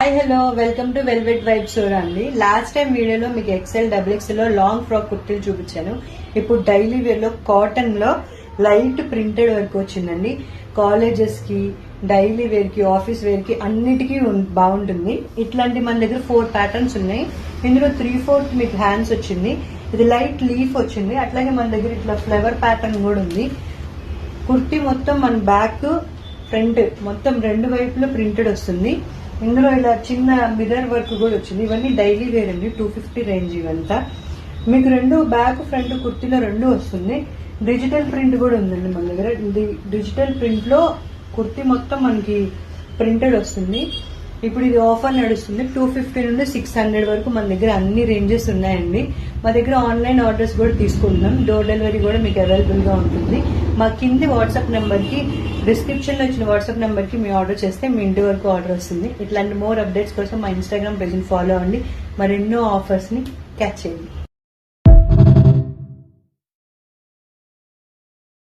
Hi hello welcome to velvet vibes అండి. Last time వీడియోలో మీకు ఎక్సెల్ డబుల్ లో లాంగ్ ఫ్రాక్ కుర్తీలు చూపించాను. ఇప్పుడు డైలీ వేర్ లో కాటన్ లో లైట్ ప్రింటెడ్ వర్క్ వచ్చిందండి. కాలేజెస్ కి, డైలీ వేర్ కి, ఆఫీస్ వేర్ కి అన్నిటికీ బాగుంటుంది. ఇట్లాంటి మన దగ్గర 4 ప్యాటర్న్స్ ఉన్నాయి. ఇందులో 3/4 మీకు హ్యాండ్స్ వచ్చింది. ఇది లైట్ లీఫ్ వచ్చింది. అట్లాగే మన దగ్గర ఇట్లా ఫ్లవర్ ప్యాటర్న్ కూడా ఉంది. కుర్తీ మొత్తం మన బ్యాక్ ఫ్రంట్ మొత్తం 2 వైపులో ప్రింటెడ్ వస్తుంది. ఇందులో ఇలా చిన్న మిర్రర్ వర్క్ కూడా వచ్చింది. ఇవన్నీ డైలీ వేర్ అండి. 250 రేంజ్ ఇవంతా. మీకు 2 బ్యాక్ ఫ్రంట్ కుర్తీలో 2 వస్తుంది. డిజిటల్ ప్రింట్ కూడా ఉందండి మన దగ్గర. డిజిటల్ ప్రింట్ లో కుర్తీ మొత్తం మనకి ప్రింటెడ్ వస్తుంది. ఇప్పుడు ఇది ఆఫర్ నడుస్తుంది. 250 నుండి 600 వరకు మన దగ్గర అన్ని రేంజెస్ ఉన్నాయండి. మా దగ్గర ఆన్లైన్ ఆర్డర్స్ కూడా తీసుకుంటున్నాం. డోర్ డెలివరీ కూడా మీకు అవైలబుల్ గా ఉంటుంది. మా కింది వాట్సాప్ నెంబర్ కి, డిస్క్రిప్షన్ లో ఇచ్చిన వాట్సాప్ నెంబర్ కి మీ ఆర్డర్ చేస్తే మీ ఇంటి వరకు ఆర్డర్ వస్తుంది. ఇట్లాంటి మోర్ అప్డేట్స్ కోసం మా ఇన్స్టాగ్రామ్ పేజ్ ని ఫాలో అవ్వండి. మరెన్నో ఆఫర్స్ ని క్యాచ్ చేయండి.